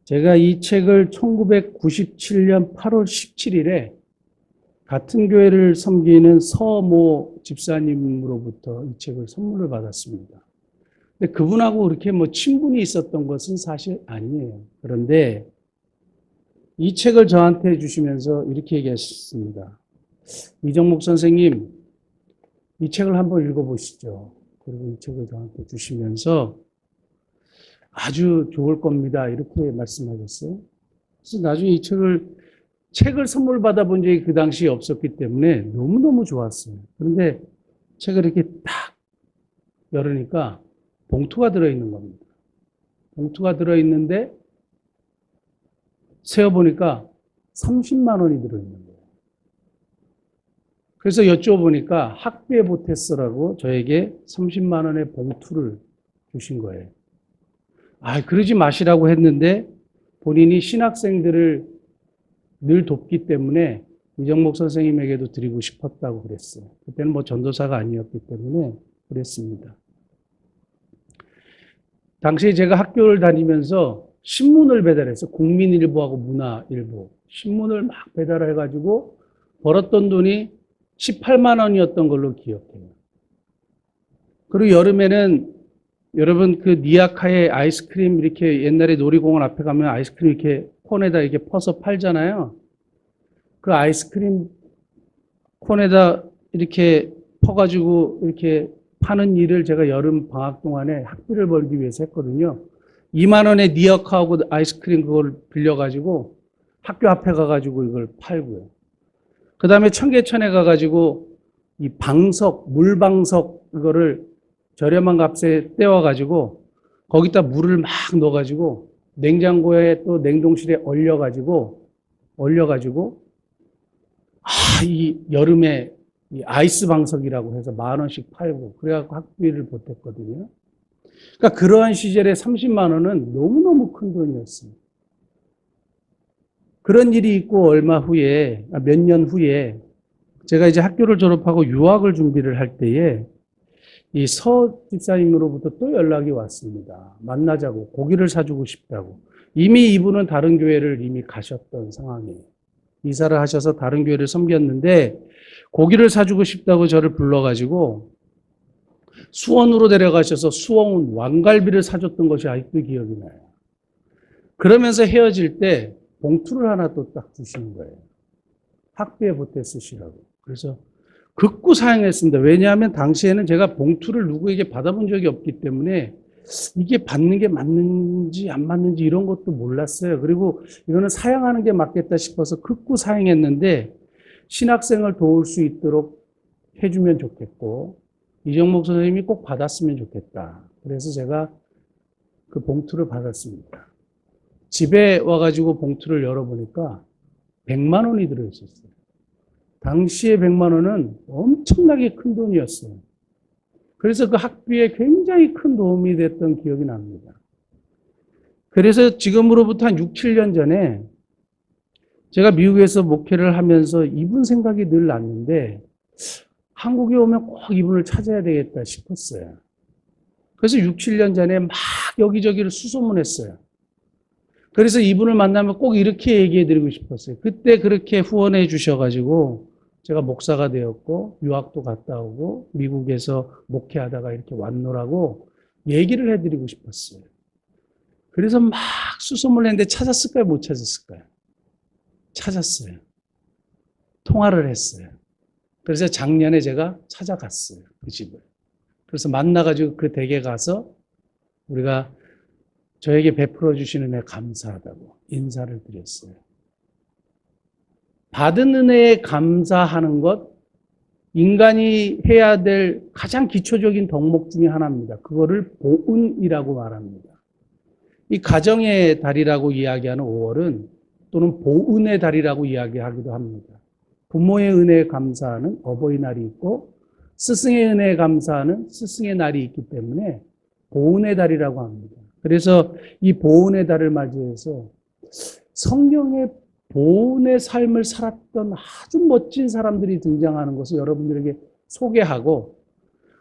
제가 이 책을 1997년 8월 17일에 같은 교회를 섬기는 서모 집사님으로부터 이 책을 선물을 받았습니다. 근데 그분하고 그렇게 친분이 있었던 것은 사실 아니에요. 그런데 이 책을 저한테 주시면서 이렇게 얘기하셨습니다. 이정목 선생님, 이 책을 한번 읽어보시죠. 그리고 이 책을 저한테 주시면서 아주 좋을 겁니다. 이렇게 말씀하셨어요. 그래서 나중에 이 책을 선물 받아본 적이 그 당시에 없었기 때문에 너무너무 좋았어요. 그런데 책을 이렇게 딱 열으니까 봉투가 들어있는 겁니다. 봉투가 들어있는데 세어보니까 30만 원이 들어있는 거예요. 그래서 여쭤보니까 학비에 보탰어라고 저에게 30만 원의 봉투를 주신 거예요. 그러지 마시라고 했는데 본인이 신학생들을 늘 돕기 때문에 이정목 선생님에게도 드리고 싶었다고 그랬어요. 그때는 전도사가 아니었기 때문에 그랬습니다. 당시에 제가 학교를 다니면서 신문을 배달해서 국민일보하고 문화일보 신문을 막 배달해가지고 벌었던 돈이 18만 원이었던 걸로 기억해요. 그리고 여름에는 여러분 그 니아카의 아이스크림 이렇게 옛날에 놀이공원 앞에 가면 아이스크림 이렇게 콘에다 이렇게 퍼서 팔잖아요. 그 아이스크림 콘에다 이렇게 퍼가지고 이렇게 파는 일을 제가 여름 방학 동안에 학비를 벌기 위해서 했거든요. 2만 원에 니아카하고 아이스크림 그걸 빌려가지고 학교 앞에 가가지고 이걸 팔고요. 그 다음에 청계천에 가가지고 이 방석, 물방석 이거를 저렴한 값에 떼어가지고 거기다 물을 막 넣어가지고 냉장고에 또 냉동실에 얼려가지고 이 여름에 이 아이스 방석이라고 해서 10,000원씩 팔고 그래갖고 학비를 보탰거든요. 그러니까 그러한 시절에 30만 원은 너무너무 큰 돈이었어요. 그런 일이 있고 몇 년 후에 제가 이제 학교를 졸업하고 유학을 준비를 할 때에 이 서 집사님으로부터 또 연락이 왔습니다. 만나자고, 고기를 사주고 싶다고. 이미 이분은 다른 교회를 이미 가셨던 상황이에요. 이사를 하셔서 다른 교회를 섬겼는데 고기를 사주고 싶다고 저를 불러가지고 수원으로 데려가셔서 수원 왕갈비를 사줬던 것이 아직도 기억이 나요. 그러면서 헤어질 때 봉투를 하나 또 딱 주시는 거예요. 학비에 보태 쓰시라고. 그래서 극구 사용했습니다. 왜냐하면 당시에는 제가 봉투를 누구에게 받아본 적이 없기 때문에 이게 받는 게 맞는지 안 맞는지 이런 것도 몰랐어요. 그리고 이거는 사용하는 게 맞겠다 싶어서 극구 사용했는데 신학생을 도울 수 있도록 해주면 좋겠고 이정목 선생님이 꼭 받았으면 좋겠다. 그래서 제가 그 봉투를 받았습니다. 집에 와가지고 봉투를 열어보니까 100만 원이 들어있었어요. 당시에 100만 원은 엄청나게 큰 돈이었어요. 그래서 그 학비에 굉장히 큰 도움이 됐던 기억이 납니다. 그래서 지금으로부터 한 6, 7년 전에 제가 미국에서 목회를 하면서 이분 생각이 늘 났는데 한국에 오면 꼭 이분을 찾아야 되겠다 싶었어요. 그래서 6, 7년 전에 막 여기저기를 수소문했어요. 그래서 이분을 만나면 꼭 이렇게 얘기해 드리고 싶었어요. 그때 그렇게 후원해 주셔가지고 제가 목사가 되었고 유학도 갔다 오고 미국에서 목회하다가 이렇게 왔노라고 얘기를 해드리고 싶었어요. 그래서 막 수소문을 했는데 찾았을까요? 못 찾았을까요? 찾았어요. 통화를 했어요. 그래서 작년에 제가 찾아갔어요. 그 집을. 그래서 만나가지고 그 댁에 가서 우리가 저에게 베풀어 주시는 은혜 감사하다고 인사를 드렸어요. 받은 은혜에 감사하는 것, 인간이 해야 될 가장 기초적인 덕목 중에 하나입니다. 그거를 보은이라고 말합니다. 이 가정의 달이라고 이야기하는 5월은 또는 보은의 달이라고 이야기하기도 합니다. 부모의 은혜에 감사하는 어버이날이 있고 스승의 은혜에 감사하는 스승의 날이 있기 때문에 보은의 달이라고 합니다. 그래서 이 보은의 달을 맞이해서 성경의 보은의 삶을 살았던 아주 멋진 사람들이 등장하는 것을 여러분들에게 소개하고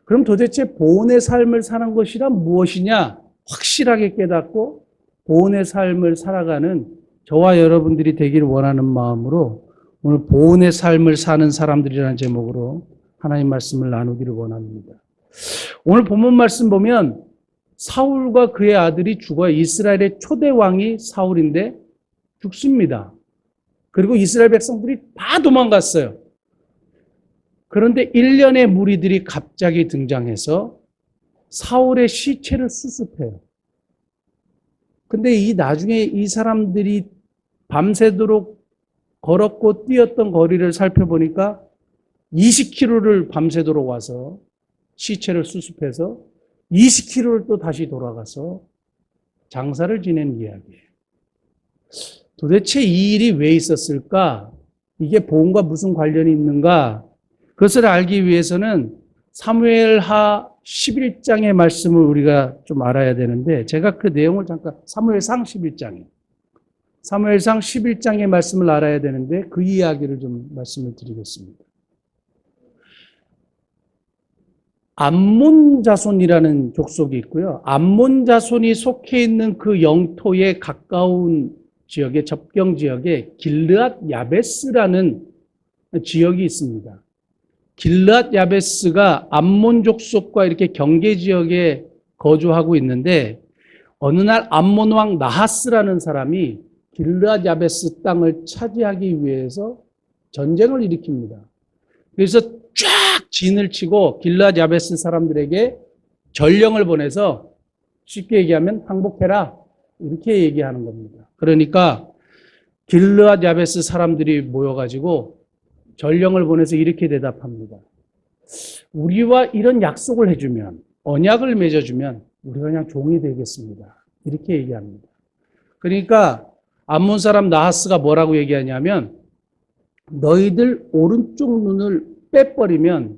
그럼 도대체 보은의 삶을 사는 것이란 무엇이냐 확실하게 깨닫고 보온의 삶을 살아가는 저와 여러분들이 되기를 원하는 마음으로 오늘 보온의 삶을 사는 사람들이라는 제목으로 하나님 말씀을 나누기를 원합니다. 오늘 본문 말씀 보면 사울과 그의 아들이 죽어요. 이스라엘의 초대 왕이 사울인데 죽습니다. 그리고 이스라엘 백성들이 다 도망갔어요. 그런데 1년의 무리들이 갑자기 등장해서 사울의 시체를 수습해요. 근데 나중에 이 사람들이 밤새도록 걸었고 뛰었던 거리를 살펴보니까 20km를 밤새도록 와서 시체를 수습해서 20km를 또 다시 돌아가서 장사를 지낸 이야기예요. 도대체 이 일이 왜 있었을까? 이게 보험과 무슨 관련이 있는가? 그것을 알기 위해서는 사무엘하 11장의 말씀을 우리가 좀 알아야 되는데 제가 그 내용을 잠깐 사무엘상 11장에 사무엘상 11장의 말씀을 알아야 되는데 그 이야기를 좀 말씀을 드리겠습니다. 암몬 자손이라는 족속이 있고요. 암몬 자손이 속해 있는 그 영토에 가까운 지역의 접경 지역에 길르앗 야베스라는 지역이 있습니다. 길르앗 야베스가 암몬 족속과 이렇게 경계 지역에 거주하고 있는데 어느 날 암몬 왕 나하스라는 사람이 길르앗 야베스 땅을 차지하기 위해서 전쟁을 일으킵니다. 그래서 쫙 진을 치고 길르앗 야베스 사람들에게 전령을 보내서 쉽게 얘기하면 항복해라 이렇게 얘기하는 겁니다. 그러니까 길르앗 야베스 사람들이 모여가지고 전령을 보내서 이렇게 대답합니다. 우리와 이런 약속을 해주면 언약을 맺어주면 우리가 그냥 종이 되겠습니다. 이렇게 얘기합니다. 그러니까 암몬 사람 나하스가 뭐라고 얘기하냐면 너희들 오른쪽 눈을 빼버리면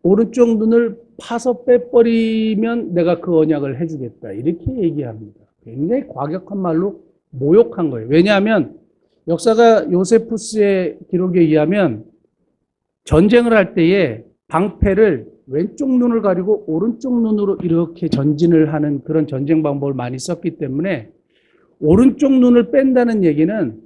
오른쪽 눈을 파서 빼버리면 내가 그 언약을 해주겠다. 이렇게 얘기합니다. 굉장히 과격한 말로 모욕한 거예요. 왜냐하면 역사가 요세푸스의 기록에 의하면 전쟁을 할 때에 방패를 왼쪽 눈을 가리고 오른쪽 눈으로 이렇게 전진을 하는 그런 전쟁 방법을 많이 썼기 때문에 오른쪽 눈을 뺀다는 얘기는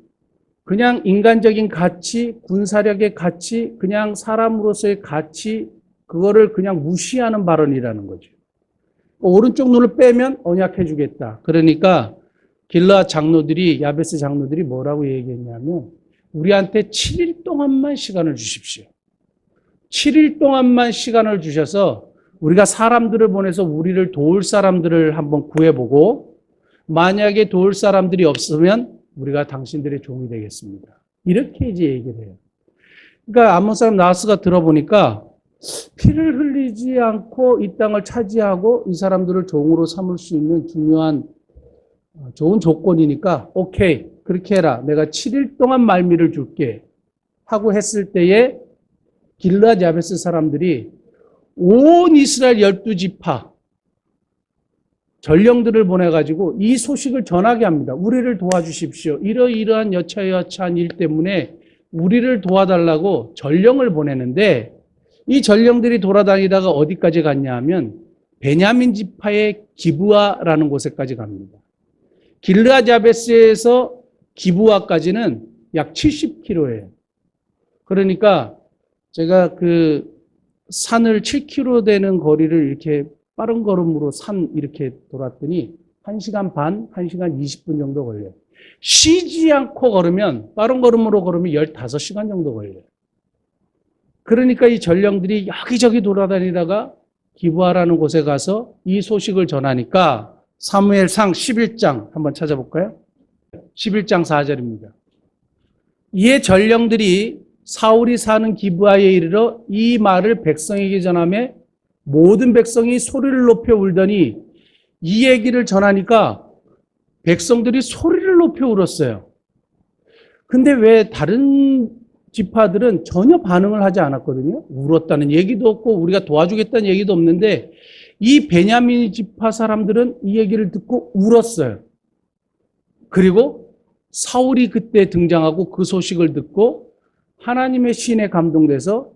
그냥 인간적인 가치, 군사력의 가치, 그냥 사람으로서의 가치, 그거를 그냥 무시하는 발언이라는 거죠. 오른쪽 눈을 빼면 언약해 주겠다. 그러니까 길르앗 장로들이, 야베스 장로들이 뭐라고 얘기했냐면 우리한테 7일 동안만 시간을 주십시오. 7일 동안만 시간을 주셔서 우리가 사람들을 보내서 우리를 도울 사람들을 한번 구해보고 만약에 도울 사람들이 없으면 우리가 당신들의 종이 되겠습니다. 이렇게 이제 얘기를 해요. 그러니까 암몬 사람 나하스가 들어보니까 피를 흘리지 않고 이 땅을 차지하고 이 사람들을 종으로 삼을 수 있는 중요한 좋은 조건이니까 오케이 그렇게 해라. 내가 7일 동안 말미를 줄게 하고 했을 때에 길르앗 야베스 사람들이 온 이스라엘 12지파 전령들을 보내가지고 이 소식을 전하게 합니다. 우리를 도와주십시오. 이러이러한 여차여차한 일 때문에 우리를 도와달라고 전령을 보내는데 이 전령들이 돌아다니다가 어디까지 갔냐 하면 베냐민 지파의 기브아라는 곳에까지 갑니다. 길르앗 야베스에서 기브아까지는 약 70km예요. 그러니까 제가 그 산을 7km 되는 거리를 이렇게 빠른 걸음으로 산 이렇게 돌았더니 1시간 반, 1시간 20분 정도 걸려요. 쉬지 않고 걸으면, 빠른 걸음으로 걸으면 15시간 정도 걸려요. 그러니까 이 전령들이 여기저기 돌아다니다가 기브아라는 곳에 가서 이 소식을 전하니까 사무엘상 11장 한번 찾아볼까요? 11장 4절입니다. 이에 전령들이 사울이 사는 기브아에 이르러 이 말을 백성에게 전하며 모든 백성이 소리를 높여 울더니 이 얘기를 전하니까 백성들이 소리를 높여 울었어요. 근데 왜 다른 지파들은 전혀 반응을 하지 않았거든요. 울었다는 얘기도 없고 우리가 도와주겠다는 얘기도 없는데 이 베냐민 지파 사람들은 이 얘기를 듣고 울었어요. 그리고 사울이 그때 등장하고 그 소식을 듣고 하나님의 신에 감동돼서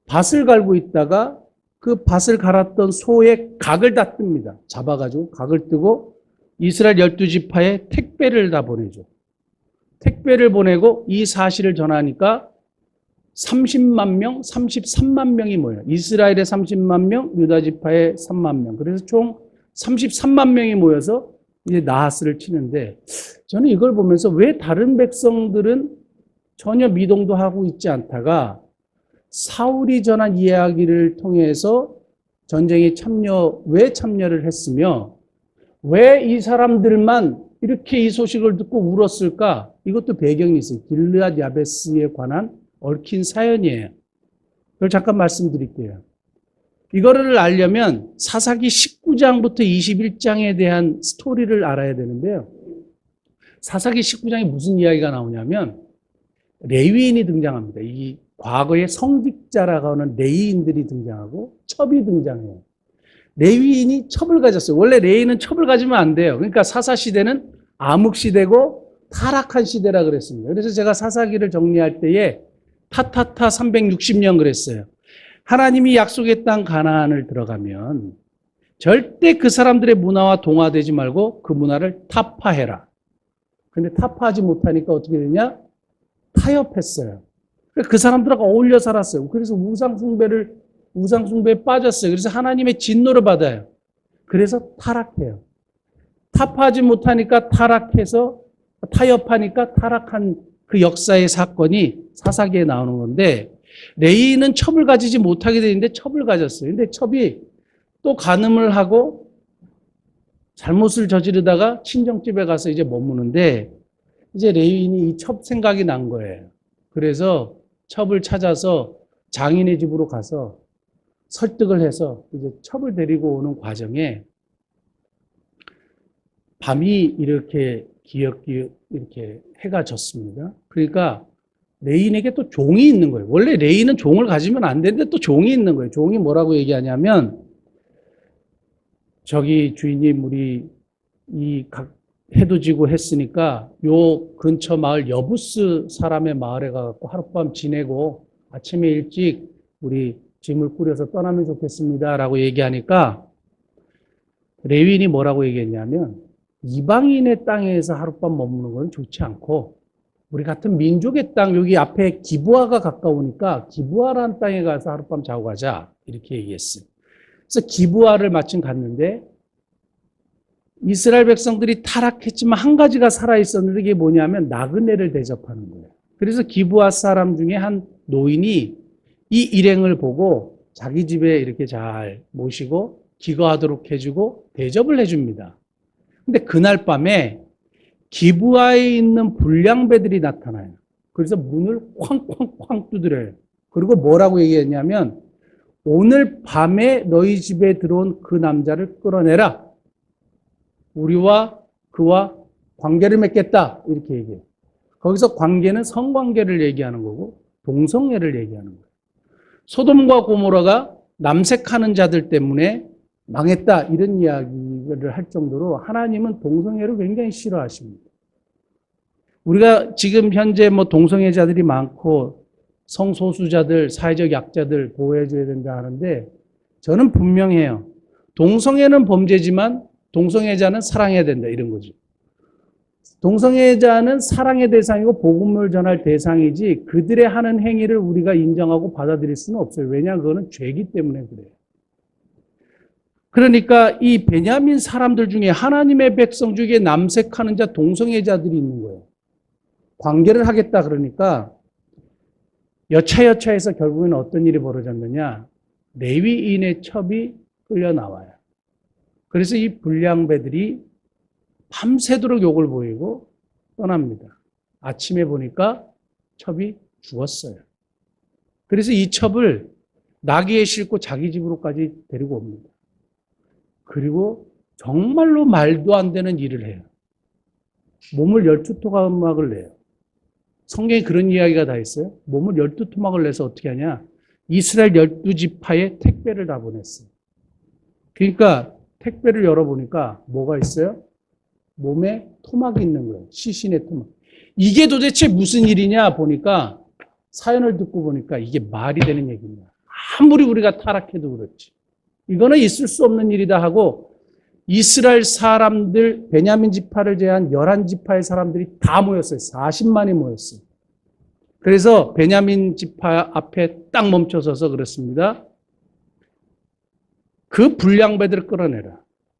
밭을 갈고 있다가 그 밭을 갈았던 소의 각을 다 뜹니다. 잡아가지고 각을 뜨고 이스라엘 12지파에 택배를 다 보내죠. 택배를 보내고 이 사실을 전하니까 30만 명, 33만 명이 모여요. 이스라엘의 30만 명, 유다 지파의 3만 명. 그래서 총 33만 명이 모여서 이제 나하스를 치는데 저는 이걸 보면서 왜 다른 백성들은 전혀 미동도 하고 있지 않다가 사울이 전한 이야기를 통해서 전쟁에 왜 참여를 했으며 왜 이 사람들만 이렇게 이 소식을 듣고 울었을까? 이것도 배경이 있어요. 길르앗 야베스에 관한 얽힌 사연이에요. 그걸 잠깐 말씀드릴게요. 이거를 알려면 사사기 19장부터 21장에 대한 스토리를 알아야 되는데요. 사사기 19장에 무슨 이야기가 나오냐면 레위인이 등장합니다. 이 과거의 성직자라고 하는 레위인들이 등장하고 첩이 등장해요. 레위인이 첩을 가졌어요. 원래 레위인은 첩을 가지면 안 돼요. 그러니까 사사 시대는 암흑 시대고 타락한 시대라 그랬습니다. 그래서 제가 사사기를 정리할 때에 타타타 360년 그랬어요. 하나님이 약속의 땅 가나안을 들어가면 절대 그 사람들의 문화와 동화되지 말고 그 문화를 타파해라. 근데 타파하지 못하니까 어떻게 되냐? 타협했어요. 그 사람들하고 어울려 살았어요. 그래서 우상숭배에 빠졌어요. 그래서 하나님의 진노를 받아요. 그래서 타락해요. 타파하지 못하니까 타락해서 타협하니까 타락한 그 역사의 사건이 사사기에 나오는 건데 레위인은 첩을 가지지 못하게 되는데 첩을 가졌어요. 근데 첩이 또 간음을 하고 잘못을 저지르다가 친정집에 가서 이제 머무는데 이제 레위인이 이 첩 생각이 난 거예요. 그래서 첩을 찾아서 장인의 집으로 가서 설득을 해서 이제 첩을 데리고 오는 과정에 밤이 이렇게 기역기역 이렇게 해가 졌습니다. 그러니까 레인에게 또 종이 있는 거예요. 원래 레인은 종을 가지면 안 되는데 또 종이 있는 거예요. 종이 뭐라고 얘기하냐면 저기 주인님 우리 해도 지고 했으니까 요 근처 마을 여부스 사람의 마을에 가서 하룻밤 지내고 아침에 일찍 우리 짐을 꾸려서 떠나면 좋겠습니다 라고 얘기하니까 레위인이 뭐라고 얘기했냐면 이방인의 땅에서 하룻밤 머무는 건 좋지 않고 우리 같은 민족의 땅 여기 앞에 기브아가 가까우니까 기브아라는 땅에 가서 하룻밤 자고 가자 이렇게 얘기했어요. 그래서 기브아를 마침 갔는데 이스라엘 백성들이 타락했지만 한 가지가 살아있었는데 이게 뭐냐면 나그네를 대접하는 거예요. 그래서 기브아 사람 중에 한 노인이 이 일행을 보고 자기 집에 이렇게 잘 모시고 기거하도록 해주고 대접을 해줍니다. 근데 그날 밤에 기브아에 있는 불량배들이 나타나요. 그래서 문을 쾅쾅쾅 두드려요. 그리고 뭐라고 얘기했냐면 오늘 밤에 너희 집에 들어온 그 남자를 끌어내라. 우리와 그와 관계를 맺겠다. 이렇게 얘기해요. 거기서 관계는 성관계를 얘기하는 거고 동성애를 얘기하는 거예요. 소돔과 고모라가 남색하는 자들 때문에 망했다. 이런 이야기를 할 정도로 하나님은 동성애를 굉장히 싫어하십니다. 우리가 지금 현재 동성애자들이 많고 성소수자들, 사회적 약자들 보호해줘야 된다 하는데 저는 분명해요. 동성애는 범죄지만 동성애자는 사랑해야 된다 이런 거죠. 동성애자는 사랑의 대상이고 복음을 전할 대상이지 그들의 하는 행위를 우리가 인정하고 받아들일 수는 없어요. 왜냐하면 그거는 죄이기 때문에 그래요. 그러니까 이 베냐민 사람들 중에 하나님의 백성 중에 남색하는 자 동성애자들이 있는 거예요. 관계를 하겠다 그러니까 여차여차해서 결국에는 어떤 일이 벌어졌느냐. 레위인의 첩이 끌려 나와요. 그래서 이 불량배들이 밤새도록 욕을 보이고 떠납니다. 아침에 보니까 첩이 죽었어요. 그래서 이 첩을 나귀에 싣고 자기 집으로까지 데리고 옵니다. 그리고 정말로 말도 안 되는 일을 해요. 몸을 12토막을 내요. 성경에 그런 이야기가 다 있어요. 몸을 12토막을 내서 어떻게 하냐. 이스라엘 12지파에 택배를 다 보냈어요. 그러니까 택배를 열어보니까 뭐가 있어요? 몸에 토막이 있는 거예요. 시신의 토막. 이게 도대체 무슨 일이냐 보니까 사연을 듣고 보니까 이게 말이 되는 얘기입니다. 아무리 우리가 타락해도 그렇지. 이거는 있을 수 없는 일이다 하고 이스라엘 사람들, 베냐민 지파를 제외한 11지파의 사람들이 다 모였어요. 40만이 모였어요. 그래서 베냐민 지파 앞에 딱 멈춰서서 그렇습니다. 그 불량배들을 끌어내라.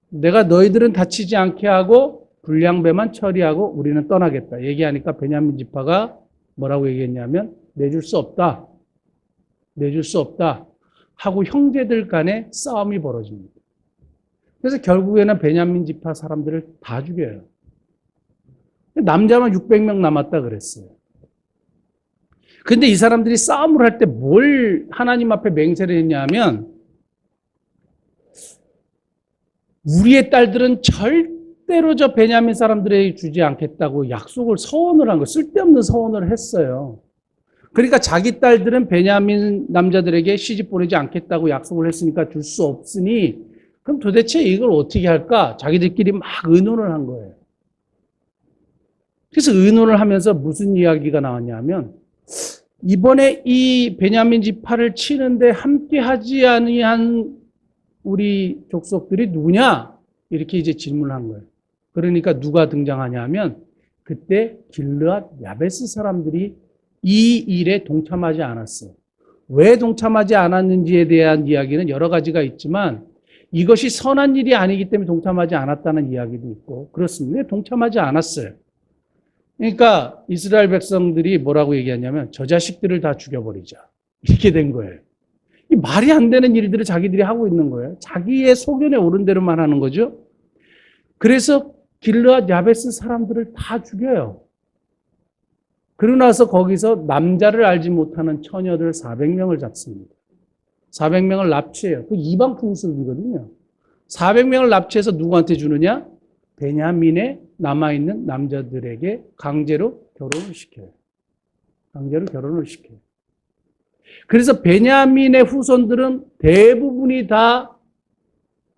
내가 너희들은 다치지 않게 하고 불량배만 처리하고 우리는 떠나겠다. 얘기하니까 베냐민 지파가 뭐라고 얘기했냐면 내줄 수 없다. 내줄 수 없다. 하고 형제들 간에 싸움이 벌어집니다. 그래서 결국에는 베냐민 지파 사람들을 다 죽여요. 남자만 600명 남았다 그랬어요. 근데 이 사람들이 싸움을 할 때 뭘 하나님 앞에 맹세를 했냐면 우리의 딸들은 절대로 저 베냐민 사람들에게 주지 않겠다고 약속을 서원을 한 거예요. 쓸데없는 서원을 했어요. 그러니까 자기 딸들은 베냐민 남자들에게 시집 보내지 않겠다고 약속을 했으니까 줄 수 없으니 그럼 도대체 이걸 어떻게 할까? 자기들끼리 막 의논을 한 거예요. 그래서 의논을 하면서 무슨 이야기가 나왔냐면 이번에 이 베냐민 지파를 치는데 함께 하지 아니한 우리 족속들이 누구냐? 이렇게 이제 질문을 한 거예요. 그러니까 누가 등장하냐면 그때 길르앗 야베스 사람들이 이 일에 동참하지 않았어요. 왜 동참하지 않았는지에 대한 이야기는 여러 가지가 있지만 이것이 선한 일이 아니기 때문에 동참하지 않았다는 이야기도 있고 그렇습니다. 동참하지 않았어요. 그러니까 이스라엘 백성들이 뭐라고 얘기하냐면 저 자식들을 다 죽여버리자. 이렇게 된 거예요. 이 말이 안 되는 일들을 자기들이 하고 있는 거예요. 자기의 소견에 오른 대로만 하는 거죠. 그래서 길르앗 야베스 사람들을 다 죽여요. 그러고 나서 거기서 남자를 알지 못하는 처녀들 400명을 잡습니다. 400명을 납치해요. 그 이방 풍습이거든요. 400명을 납치해서 누구한테 주느냐? 베냐민에 남아있는 남자들에게 강제로 결혼을 시켜요. 강제로 결혼을 시켜요. 그래서 베냐민의 후손들은 대부분이 다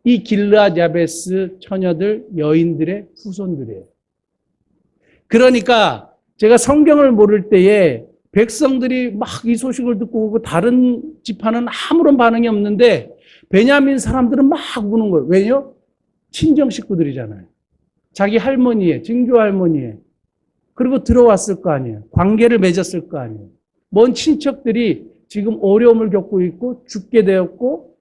이 길르앗 야베스 처녀들, 여인들의 후손들이에요. 그러니까 제가 성경을 모를 때에 백성들이 막 이 소식을 듣고 오고 다른 지파는 아무런 반응이 없는데 베냐민 사람들은 막 우는 거예요. 왜요? 친정 식구들이잖아요. 자기 할머니의, 증조 할머니의. 그리고 들어왔을 거 아니에요. 관계를 맺었을 거 아니에요. 먼 친척들이 지금 어려움을 겪고 있고 죽게 되었고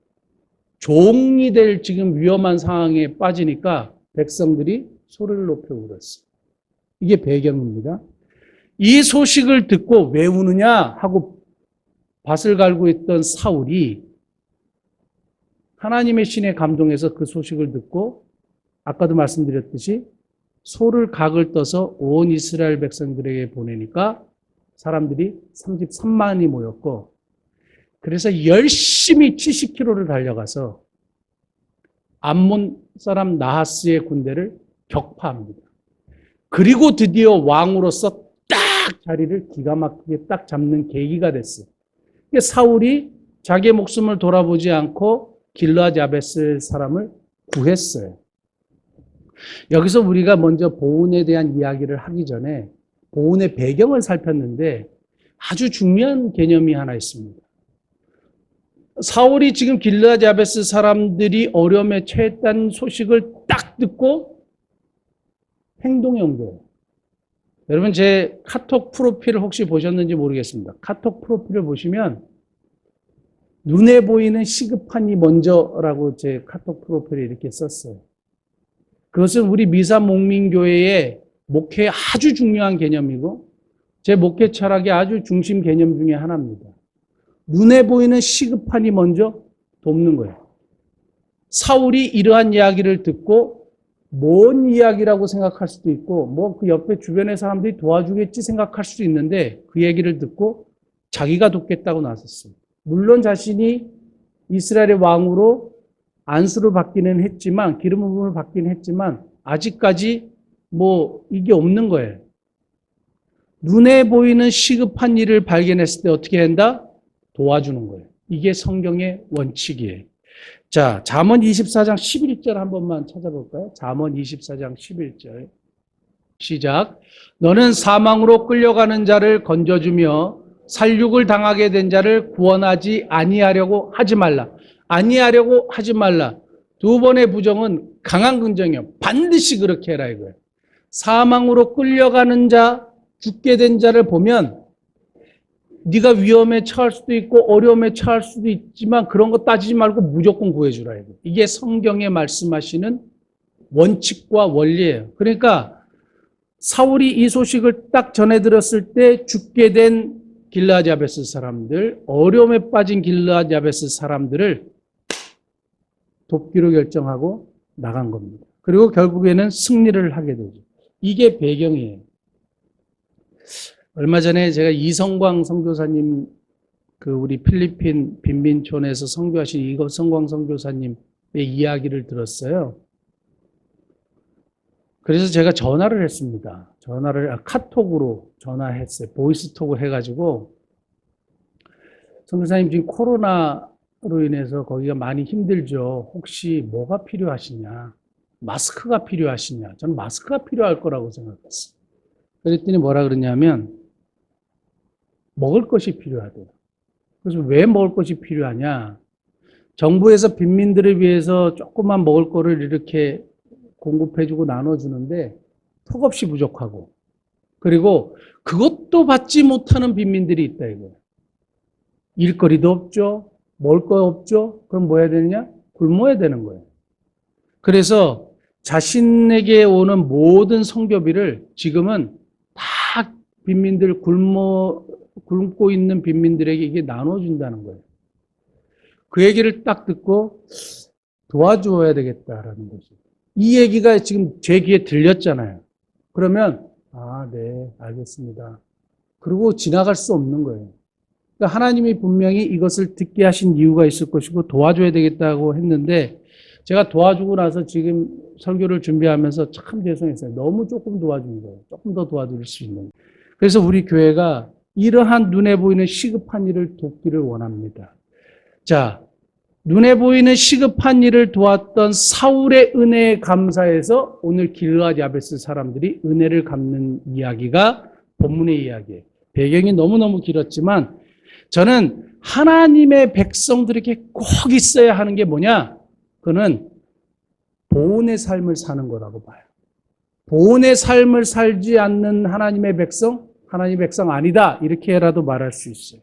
종이 될 지금 위험한 상황에 빠지니까 백성들이 소리를 높여 울었어요. 이게 배경입니다. 이 소식을 듣고 왜 우느냐 하고 밭을 갈고 있던 사울이 하나님의 신에 감동해서 그 소식을 듣고 아까도 말씀드렸듯이 소를 각을 떠서 온 이스라엘 백성들에게 보내니까 사람들이 33만이 모였고 그래서 열심히 70km를 달려가서 암몬 사람 나하스의 군대를 격파합니다. 그리고 드디어 왕으로서 딱 자리를 기가 막히게 딱 잡는 계기가 됐어요. 사울이 자기의 목숨을 돌아보지 않고 길르앗 야베스 사람을 구했어요. 여기서 우리가 먼저 보온에 대한 이야기를 하기 전에 보온의 배경을 살폈는데 아주 중요한 개념이 하나 있습니다. 사울이 지금 길르앗 야베스 사람들이 어려움에 처했다는 소식을 딱 듣고 행동에 옮겨요. 여러분 제 카톡 프로필을 혹시 보셨는지 모르겠습니다. 카톡 프로필을 보시면 눈에 보이는 시급한이 먼저라고 제 카톡 프로필에 이렇게 썼어요. 그것은 우리 미사목민교회의 목회에 아주 중요한 개념이고 제 목회 철학의 아주 중심 개념 중에 하나입니다. 눈에 보이는 시급한이 먼저 돕는 거예요. 사울이 이러한 이야기를 듣고 뭔 이야기라고 생각할 수도 있고 뭐 그 옆에 주변의 사람들이 도와주겠지 생각할 수도 있는데 그 얘기를 듣고 자기가 돕겠다고 나섰어요. 물론 자신이 이스라엘의 왕으로 안수를 받기는 했지만 기름 부음을 받기는 했지만 아직까지 뭐 이게 없는 거예요. 눈에 보이는 시급한 일을 발견했을 때 어떻게 한다? 도와주는 거예요. 이게 성경의 원칙이에요. 자, 잠언 24장 11절 한 번만 찾아볼까요? 잠언 24장 11절. 시작. 너는 사망으로 끌려가는 자를 건져주며 살육을 당하게 된 자를 구원하지 아니하려고 하지 말라. 아니하려고 하지 말라. 두 번의 부정은 강한 긍정이에요. 반드시 그렇게 해라 이거예요. 사망으로 끌려가는 자, 죽게 된 자를 보면 네가 위험에 처할 수도 있고 어려움에 처할 수도 있지만 그런 거 따지지 말고 무조건 구해주라 이거. 이게 성경에 말씀하시는 원칙과 원리예요. 그러니까 사울이 이 소식을 딱 전해 들었을 때 죽게 된 길르앗 야베스 사람들, 어려움에 빠진 길르앗 야베스 사람들을 돕기로 결정하고 나간 겁니다. 그리고 결국에는 승리를 하게 되죠. 이게 배경이에요. 얼마 전에 제가 이성광 선교사님, 우리 필리핀 빈민촌에서 선교하신 이성광 선교사님의 이야기를 들었어요. 그래서 제가 전화를 했습니다. 카톡으로 전화했어요. 보이스톡을 해가지고, 선교사님 지금 코로나로 인해서 거기가 많이 힘들죠. 혹시 뭐가 필요하시냐? 마스크가 필요하시냐? 저는 마스크가 필요할 거라고 생각했어요. 그랬더니 뭐라 그러냐면, 먹을 것이 필요하대요. 그래서 왜 먹을 것이 필요하냐? 정부에서 빈민들을 위해서 조그만 먹을 거를 이렇게 공급해주고 나눠주는데 턱없이 부족하고, 그리고 그것도 받지 못하는 빈민들이 있다 이거예요. 일거리도 없죠. 먹을 거 없죠. 그럼 뭐 해야 되느냐? 굶어야 되는 거예요. 그래서 자신에게 오는 모든 선교비를 지금은 다 빈민들 굶고 있는 빈민들에게 이게 나눠준다는 거예요. 그 얘기를 딱 듣고 도와줘야 되겠다라는 거죠. 이 얘기가 지금 제 귀에 들렸잖아요. 그러면 네, 알겠습니다. 그리고 지나갈 수 없는 거예요. 그러니까 하나님이 분명히 이것을 듣게 하신 이유가 있을 것이고 도와줘야 되겠다고 했는데, 제가 도와주고 나서 지금 설교를 준비하면서 참 죄송했어요. 너무 조금 도와준 거예요. 조금 더 도와드릴 수 있는. 그래서 우리 교회가 이러한 눈에 보이는 시급한 일을 돕기를 원합니다. 자, 눈에 보이는 시급한 일을 도왔던 사울의 은혜에 감사해서 오늘 길르앗 야베스 사람들이 은혜를 갚는 이야기가 본문의 이야기예요. 배경이 너무너무 길었지만 저는 하나님의 백성들에게 꼭 있어야 하는 게 뭐냐? 그는 보온의 삶을 사는 거라고 봐요. 보온의 삶을 살지 않는 하나님의 백성 아니다. 이렇게라도 말할 수 있어요.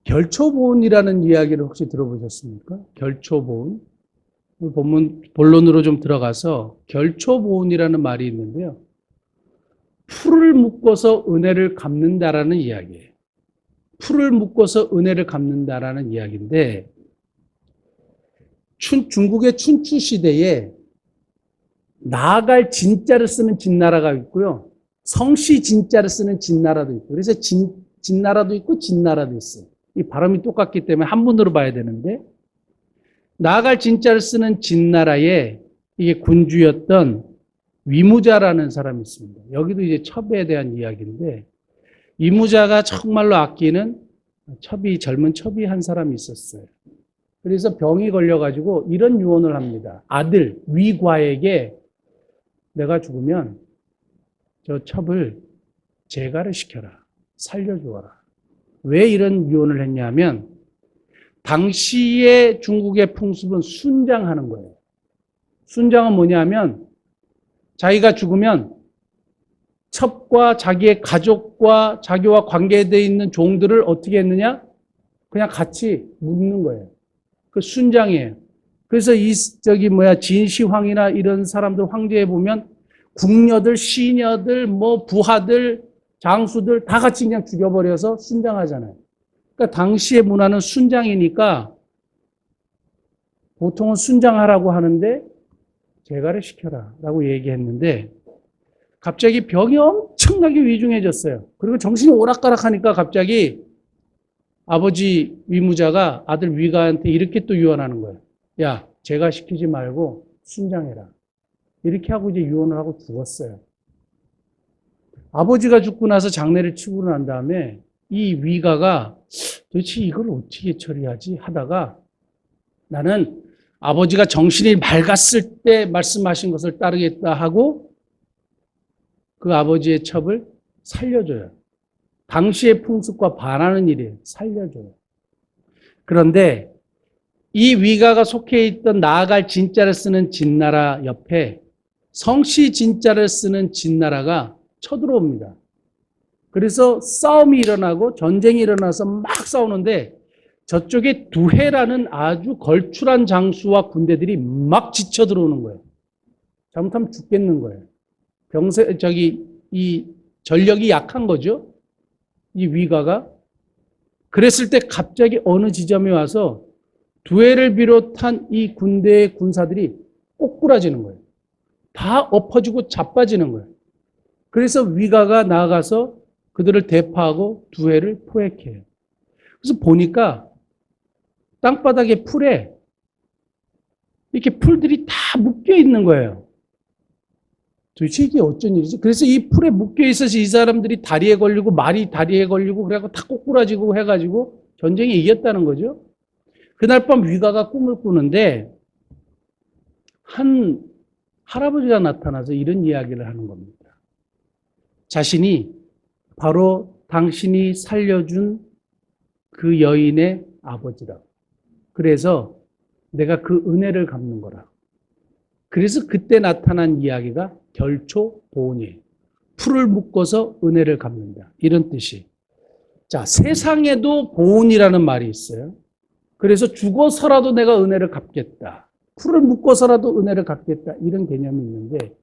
결초보온이라는 이야기를 혹시 들어보셨습니까? 결초보온. 본론으로 좀 들어가서 결초보온이라는 말이 있는데요. 풀을 묶어서 은혜를 갚는다라는 이야기예요. 풀을 묶어서 은혜를 갚는다라는 이야기인데, 중국의 춘추 시대에 나아갈 진자를 쓰는 진나라가 있고요. 성씨 진자를 쓰는 진나라도 있고, 그래서 진나라도 있고 진나라도 있어요. 이 발음이 똑같기 때문에 한 문으로 봐야 되는데, 나아갈 진자를 쓰는 진나라에 이게 군주였던 위무자라는 사람이 있습니다. 여기도 이제 첩에 대한 이야기인데, 위무자가 정말로 아끼는 젊은 첩이 한 사람이 있었어요. 그래서 병이 걸려가지고 이런 유언을 합니다. 아들 위과에게 내가 죽으면 저 첩을 재가를 시켜라. 살려주어라. 왜 이런 유언을 했냐면, 당시의 중국의 풍습은 순장하는 거예요. 순장은 뭐냐면, 자기가 죽으면 첩과 자기의 가족과 자기와 관계되어 있는 종들을 어떻게 했느냐? 그냥 같이 묻는 거예요. 그 순장이에요. 그래서 진시황이나 이런 사람들 황제에 보면 궁녀들, 시녀들, 부하들, 장수들 다 같이 그냥 죽여버려서 순장하잖아요. 그러니까 당시의 문화는 순장이니까 보통은 순장하라고 하는데 재가를 시켜라 라고 얘기했는데, 갑자기 병이 엄청나게 위중해졌어요. 그리고 정신이 오락가락하니까 갑자기 아버지 위무자가 아들 위가한테 이렇게 또 유언하는 거예요. 야, 재가 시키지 말고 순장해라. 이렇게 하고 이제 유언을 하고 죽었어요. 아버지가 죽고 나서 장례를 치고 난 다음에 이 위가가 도대체 이걸 어떻게 처리하지 하다가, 나는 아버지가 정신이 맑았을 때 말씀하신 것을 따르겠다 하고 그 아버지의 첩을 살려줘요. 당시의 풍습과 반하는 일이에요. 살려줘요. 그런데 이 위가가 속해 있던 나아갈 진자를 쓰는 진나라 옆에 성씨 진자를 쓰는 진나라가 쳐들어옵니다. 그래서 싸움이 일어나고 전쟁이 일어나서 막 싸우는데 저쪽에 두해라는 아주 걸출한 장수와 군대들이 막 지쳐 들어오는 거예요. 잘못하면 죽겠는 거예요. 이 전력이 약한 거죠. 이 위가가. 그랬을 때 갑자기 어느 지점에 와서 두해를 비롯한 이 군대의 군사들이 꼬꾸라지는 거예요. 다 엎어지고 자빠지는 거예요. 그래서 위가가 나아가서 그들을 대파하고 두해를 포획해요. 그래서 보니까 땅바닥에 풀에 이렇게 풀들이 다 묶여 있는 거예요. 도대체 이게 어쩐 일이지? 그래서 이 풀에 묶여 있어서 이 사람들이 다리에 걸리고 말이 다리에 걸리고 그래갖고 다 꼬꾸라지고 해가지고 전쟁에 이겼다는 거죠. 그날 밤 위가가 꿈을 꾸는데 한 할아버지가 나타나서 이런 이야기를 하는 겁니다. 자신이 바로 당신이 살려준 그 여인의 아버지라고. 그래서 내가 그 은혜를 갚는 거라. 그래서 그때 나타난 이야기가 결초보온이에요. 풀을 묶어서 은혜를 갚는다. 이런 뜻이. 자, 세상에도 보온이라는 말이 있어요. 그래서 죽어서라도 내가 은혜를 갚겠다. 풀을 묶어서라도 은혜를 갚겠다. 이런 개념이 있는데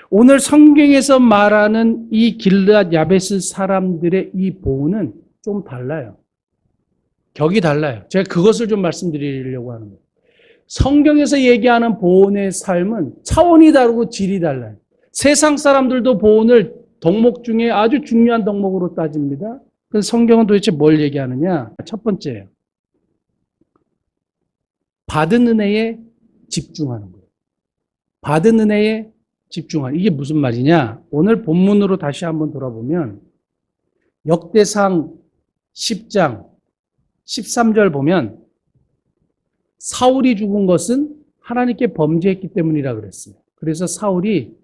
오늘 성경에서 말하는 이 길르앗 야베스 사람들의 이 보온은 좀 달라요. 격이 달라요. 제가 그것을 좀 말씀드리려고 하는 거예요. 성경에서 얘기하는 보온의 삶은 차원이 다르고 질이 달라요. 세상 사람들도 보온을 덕목 중에 아주 중요한 덕목으로 따집니다. 그래서 성경은 도대체 뭘 얘기하느냐? 첫 번째예요. 받은 은혜에 집중하는 거예요. 받은 은혜에 집중하는. 이게 무슨 말이냐? 오늘 본문으로 다시 한번 돌아보면 역대상 10장 13절 보면 사울이 죽은 것은 하나님께 범죄했기 때문이라 그랬어요. 그래서 사울이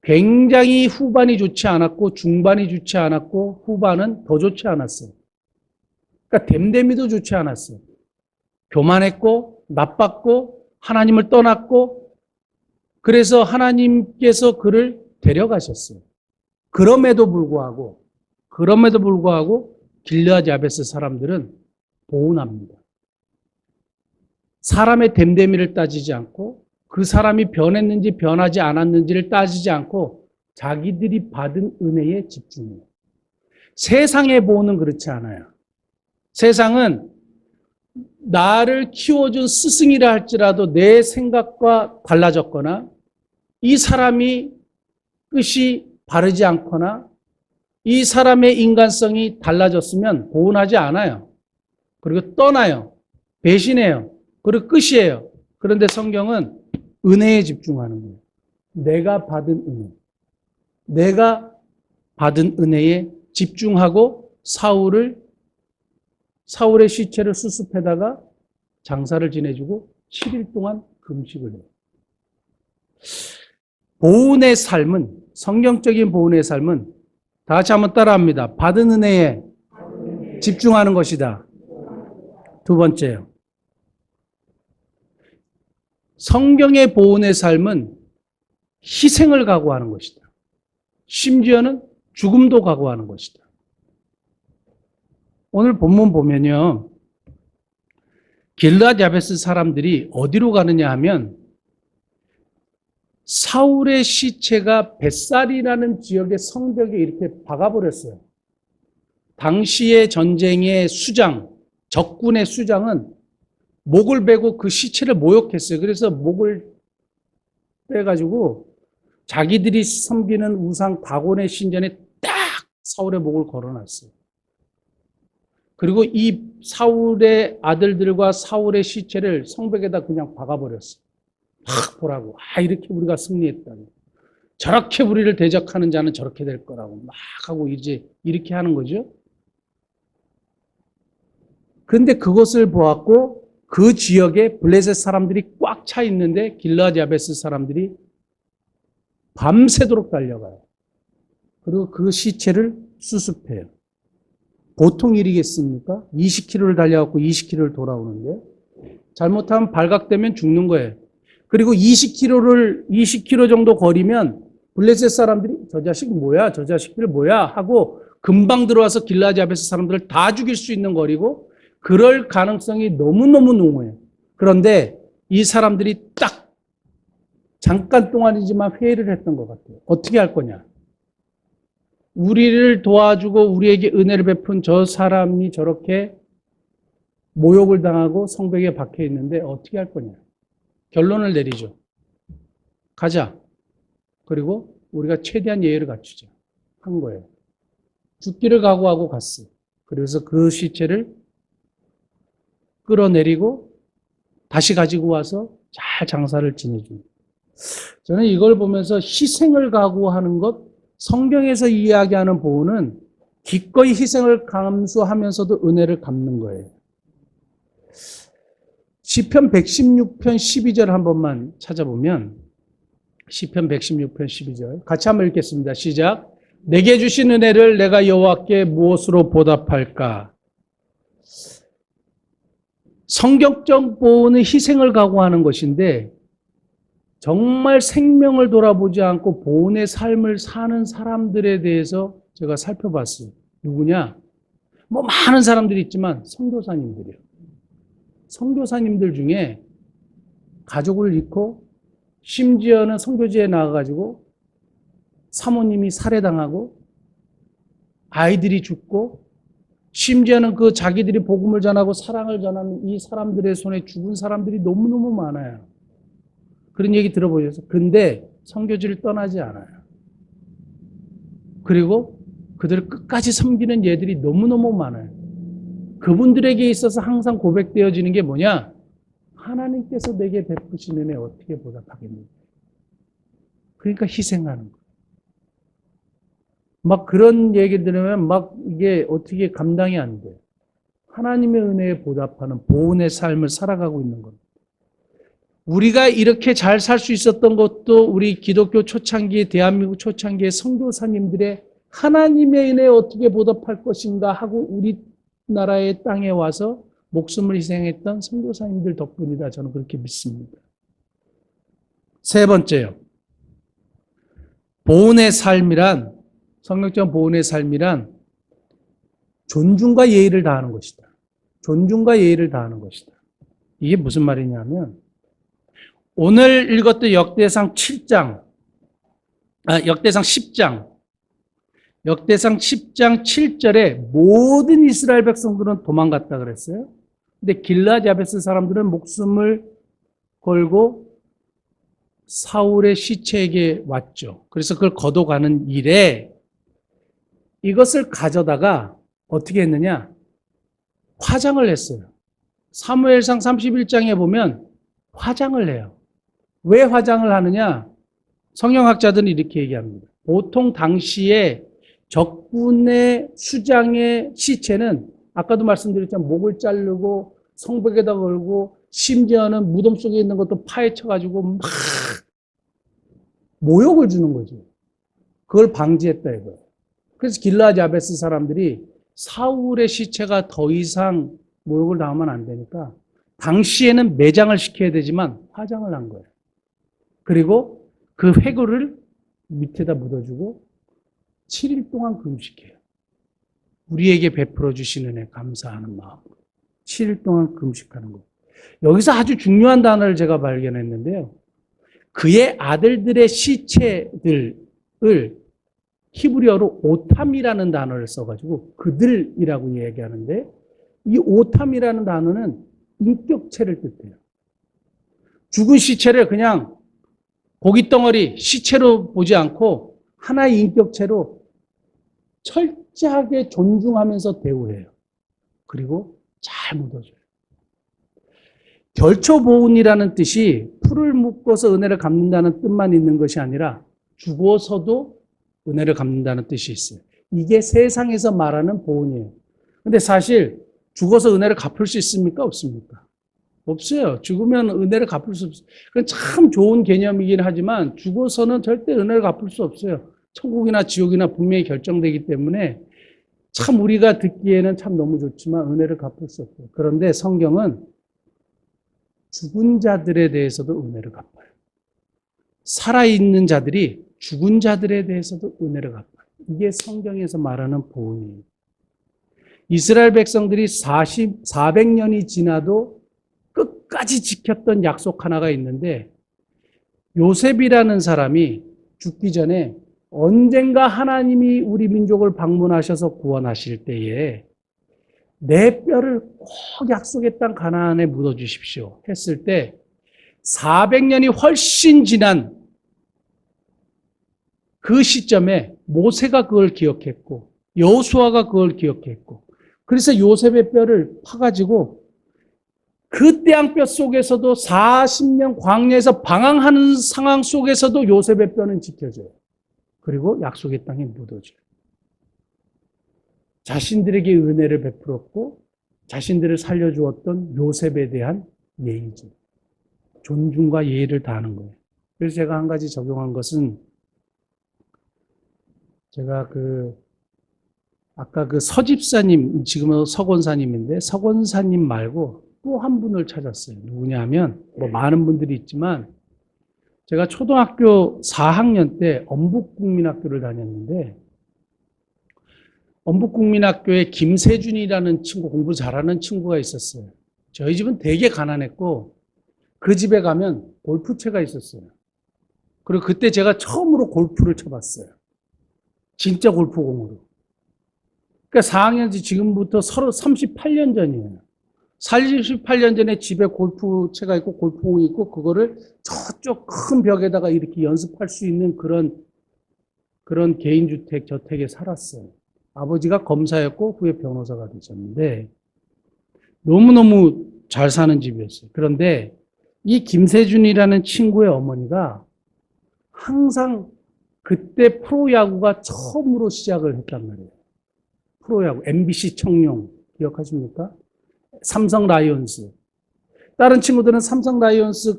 굉장히 후반이 좋지 않았고 중반이 좋지 않았고 후반은 더 좋지 않았어요. 그러니까 됨됨이도 좋지 않았어요. 교만했고 나빴고 하나님을 떠났고 그래서 하나님께서 그를 데려가셨어요. 그럼에도 불구하고 길르앗 야베스 사람들은 보온합니다. 사람의 됨됨이를 따지지 않고 그 사람이 변했는지 변하지 않았는지를 따지지 않고 자기들이 받은 은혜에 집중해요. 세상의 보온은 그렇지 않아요. 세상은 나를 키워준 스승이라 할지라도 내 생각과 달라졌거나 이 사람이 끝이 바르지 않거나 이 사람의 인간성이 달라졌으면 보온하지 않아요. 그리고 떠나요. 배신해요. 그리고 끝이에요. 그런데 성경은 은혜에 집중하는 거예요. 내가 받은 은혜. 내가 받은 은혜에 집중하고 사울의 시체를 수습해다가 장사를 지내주고 7일 동안 금식을 해요. 보온의 삶은, 성경적인 보온의 삶은 다 같이 한번 따라합니다. 받은 은혜에 집중하는 것이다. 두 번째요. 성경의 보온의 삶은 희생을 각오하는 것이다. 심지어는 죽음도 각오하는 것이다. 오늘 본문 보면요. 길르앗 야베스 사람들이 어디로 가느냐 하면 사울의 시체가 벳살이라는 지역의 성벽에 이렇게 박아버렸어요. 당시의 전쟁의 수장, 적군의 수장은 목을 베고 그 시체를 모욕했어요. 그래서 목을 빼가지고 자기들이 섬기는 우상 다곤의 신전에 딱 사울의 목을 걸어놨어요. 그리고 이 사울의 아들들과 사울의 시체를 성벽에다 그냥 박아버렸어요. 막 보라고. 이렇게 우리가 승리했다고. 저렇게 우리를 대적하는 자는 저렇게 될 거라고 막 하고 이제 이렇게 하는 거죠. 그런데 그것을 보았고 그 지역에 블레셋 사람들이 꽉 차 있는데 길르앗 야베스 사람들이 밤새도록 달려가요. 그리고 그 시체를 수습해요. 보통 일이겠습니까? 20km를 달려갖고 20km를 돌아오는데 잘못하면 발각되면 죽는 거예요. 그리고 20km 정도 거리면 블레셋 사람들이 저 자식 뭐야? 저 자식들 뭐야? 하고 금방 들어와서 길라디 야베스 사람들을 다 죽일 수 있는 거리고 그럴 가능성이 너무너무 농후해요. 그런데 이 사람들이 딱 잠깐 동안이지만 회의를 했던 것 같아요. 어떻게 할 거냐? 우리를 도와주고 우리에게 은혜를 베푼 저 사람이 저렇게 모욕을 당하고 성벽에 박혀 있는데 어떻게 할 거냐? 결론을 내리죠. 가자. 그리고 우리가 최대한 예의를 갖추자. 한 거예요. 죽기를 각오하고 갔어요. 그래서 그 시체를 끌어내리고 다시 가지고 와서 잘 장사를 지내줍니다. 저는 이걸 보면서 희생을 각오하는 것, 성경에서 이야기하는 보호는 기꺼이 희생을 감수하면서도 은혜를 갚는 거예요. 시편 116편 12절 한 번만 찾아보면 시편 116편 12절 같이 한번 읽겠습니다. 시작. 내게 주신 은혜를 내가 여호와께 무엇으로 보답할까? 성경적 보호는 희생을 각오하는 것인데 정말 생명을 돌아보지 않고 보온의 삶을 사는 사람들에 대해서 제가 살펴봤어요. 누구냐? 뭐 많은 사람들이 있지만 선교사님들이에요. 선교사님들 중에 가족을 잃고 심지어는 선교지에 나가가지고 사모님이 살해당하고 아이들이 죽고 심지어는 그 자기들이 복음을 전하고 사랑을 전하는 이 사람들의 손에 죽은 사람들이 너무너무 많아요. 그런 얘기 들어보셨어요? 근데 선교지를 떠나지 않아요. 그리고 그들을 끝까지 섬기는 예들이 너무너무 많아요. 그분들에게 있어서 항상 고백되어지는 게 뭐냐? 하나님께서 내게 베푸신 은혜 어떻게 보답하겠는가? 그러니까 희생하는 거예요. 막 그런 얘기 들으면 막 이게 어떻게 감당이 안 돼요. 하나님의 은혜에 보답하는 보온의 삶을 살아가고 있는 겁니다. 우리가 이렇게 잘 살 수 있었던 것도 우리 기독교 초창기, 대한민국 초창기의 선교사님들의 하나님의 은혜에 어떻게 보답할 것인가 하고 우리나라의 땅에 와서 목숨을 희생했던 선교사님들 덕분이다. 저는 그렇게 믿습니다. 세 번째요. 보온의 삶이란, 성경적 보온의 삶이란 존중과 예의를 다하는 것이다. 존중과 예의를 다하는 것이다. 이게 무슨 말이냐면 오늘 읽었던 역대상 10장 7절에 모든 이스라엘 백성들은 도망갔다 그랬어요. 근데 길라디 야베스 사람들은 목숨을 걸고 사울의 시체에게 왔죠. 그래서 그걸 걷어가는 일에 이것을 가져다가 어떻게 했느냐? 화장을 했어요. 사무엘상 31장에 보면 화장을 해요. 왜 화장을 하느냐? 성경학자들은 이렇게 얘기합니다. 보통 당시에 적군의 수장의 시체는 아까도 말씀드렸지만 목을 자르고 성벽에다 걸고 심지어는 무덤 속에 있는 것도 파헤쳐가지고 막 모욕을 주는 거죠. 그걸 방지했다 이거예요. 그래서 길라디 야베스 사람들이 사울의 시체가 더 이상 모욕을 당하면 안 되니까 당시에는 매장을 시켜야 되지만 화장을 한 거예요. 그리고 그 회고를 밑에다 묻어주고 7일 동안 금식해요. 우리에게 베풀어 주신 은혜 감사하는 마음으로 7일 동안 금식하는 거예요. 여기서 아주 중요한 단어를 제가 발견했는데요. 그의 아들들의 시체들을 히브리어로 오탐이라는 단어를 써가지고 그들이라고 얘기하는데 이 오탐이라는 단어는 인격체를 뜻해요. 죽은 시체를 그냥 고깃덩어리 시체로 보지 않고 하나의 인격체로 철저하게 존중하면서 대우해요. 그리고 잘 묻어줘요. 결초보훈이라는 뜻이 풀을 묶어서 은혜를 갚는다는 뜻만 있는 것이 아니라 죽어서도 은혜를 갚는다는 뜻이 있어요. 이게 세상에서 말하는 보훈이에요. 근데 사실 죽어서 은혜를 갚을 수 있습니까? 없습니까? 없어요. 죽으면 은혜를 갚을 수 없어요. 그건 참 좋은 개념이긴 하지만 죽어서는 절대 은혜를 갚을 수 없어요. 천국이나 지옥이나 분명히 결정되기 때문에 참 우리가 듣기에는 참 너무 좋지만 은혜를 갚을 수 없어요. 그런데 성경은 죽은 자들에 대해서도 은혜를 갚아요. 살아있는 자들이 죽은 자들에 대해서도 은혜를 갚아요. 이게 성경에서 말하는 보응이에요. 이스라엘 백성들이 400년이 지나도 끝까지 지켰던 약속 하나가 있는데 요셉이라는 사람이 죽기 전에 언젠가 하나님이 우리 민족을 방문하셔서 구원하실 때에 내 뼈를 꼭 약속의 땅 가나안에 묻어주십시오 했을 때 400년이 훨씬 지난 그 시점에 모세가 그걸 기억했고 여호수아가 그걸 기억했고 그래서 요셉의 뼈를 파가지고 그 땅뼈 속에서도 40년 광야에서 방황하는 상황 속에서도 요셉의 뼈는 지켜져요. 그리고 약속의 땅에 묻어져요. 자신들에게 은혜를 베풀었고 자신들을 살려주었던 요셉에 대한 예의죠. 존중과 예의를 다하는 거예요. 그래서 제가 한 가지 적용한 것은 제가 아까 서집사님, 지금은 서권사님인데 서권사님 말고 또 한 분을 찾았어요. 누구냐면 많은 분들이 있지만 제가 초등학교 4학년 때 엄북국민학교를 다녔는데 엄북국민학교에 김세준이라는 친구, 공부 잘하는 친구가 있었어요. 저희 집은 되게 가난했고 그 집에 가면 골프채가 있었어요. 그리고 그때 제가 처음으로 골프를 쳐봤어요. 진짜 골프공으로. 그러니까 4학년이 지금부터 38년 전이에요. 38년 전에 집에 골프채가 있고 골프공이 있고 그거를 저쪽 큰 벽에다가 이렇게 연습할 수 있는 그런 개인주택, 저택에 살았어요. 아버지가 검사였고 후에 변호사가 되셨는데 너무너무 잘 사는 집이었어요. 그런데 이 김세준이라는 친구의 어머니가 항상 그때 프로야구가 처음으로 시작을 했단 말이에요. 프로야구, MBC 청룡 기억하십니까? 삼성 라이온스. 다른 친구들은 삼성 라이온스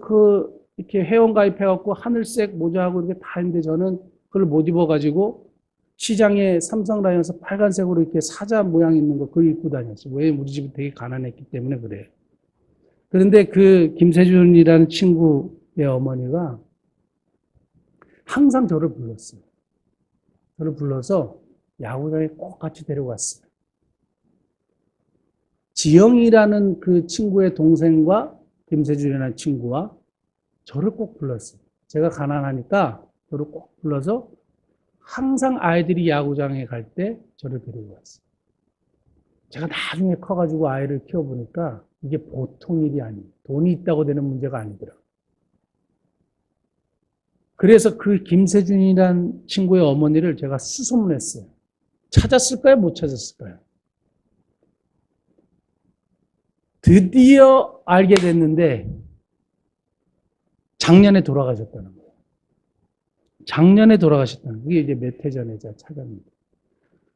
이렇게 회원 가입해갖고 하늘색 모자하고 이렇게 다 했는데 저는 그걸 못 입어가지고 시장에 삼성 라이온스 빨간색으로 이렇게 사자 모양 있는 거 그걸 입고 다녔어요. 왜? 우리 집이 되게 가난했기 때문에 그래요. 그런데 그 김세준이라는 친구의 어머니가 항상 저를 불렀어요. 저를 불러서 야구장에 꼭 같이 데려갔어요. 지영이라는 그 친구의 동생과 김세준이라는 친구와 저를 꼭 불렀어요. 제가 가난하니까 저를 꼭 불러서 항상 아이들이 야구장에 갈 때 저를 데리고 갔어요. 제가 나중에 커가지고 아이를 키워보니까 이게 보통 일이 아니에요. 돈이 있다고 되는 문제가 아니더라고요. 그래서 그 김세준이라는 친구의 어머니를 제가 수소문했어요. 찾았을까요? 못 찾았을까요? 드디어 알게 됐는데 작년에 돌아가셨다는 거예요. 작년에 돌아가셨다는 거예요. 그게 이제 몇 해 전에 제가 찾았는데.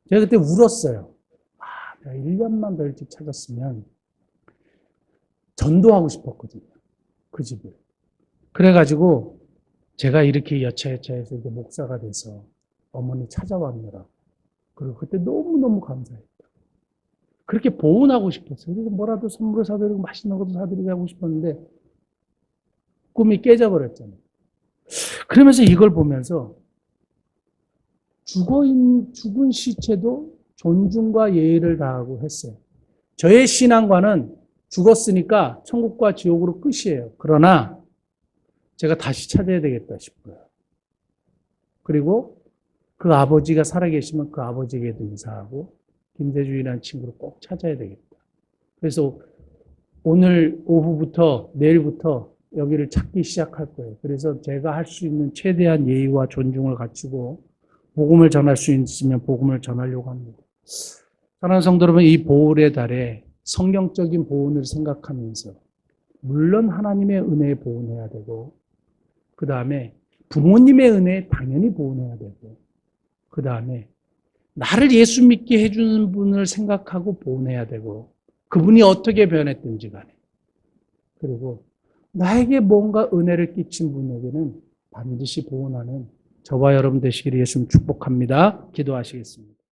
제가 그때 울었어요. 내가 1년만 더 일찍 찾았으면 전도하고 싶었거든요. 그 집을. 그래가지고 제가 이렇게 여차여차해서 이제 목사가 돼서 어머니 찾아왔느라. 그리고 그때 너무너무 감사했다. 그렇게 보훈하고 싶었어요. 그래서 뭐라도 선물을 사드리고 맛있는 것도 사드리고 하고 싶었는데 꿈이 깨져버렸잖아요. 그러면서 이걸 보면서 죽은 시체도 존중과 예의를 다하고 했어요. 저의 신앙과는 죽었으니까 천국과 지옥으로 끝이에요. 그러나 제가 다시 찾아야 되겠다 싶어요. 그리고 그 아버지가 살아계시면 그 아버지에게도 인사하고 김세준이라는 친구를 꼭 찾아야 되겠다. 그래서 오늘 오후부터 내일부터 여기를 찾기 시작할 거예요. 그래서 제가 할 수 있는 최대한 예의와 존중을 갖추고 복음을 전할 수 있으면 복음을 전하려고 합니다. 사랑하는 성도 여러분, 이 보혈의 달에 성경적인 보훈을 생각하면서 물론 하나님의 은혜에 보훈해야 되고 그 다음에 부모님의 은혜에 당연히 보훈해야 되고 그 다음에 나를 예수 믿게 해주는 분을 생각하고 보훈해야 되고 그분이 어떻게 변했든지 간에 그리고 나에게 뭔가 은혜를 끼친 분에게는 반드시 보훈하는 저와 여러분 되시기를 예수님 축복합니다. 기도하시겠습니다.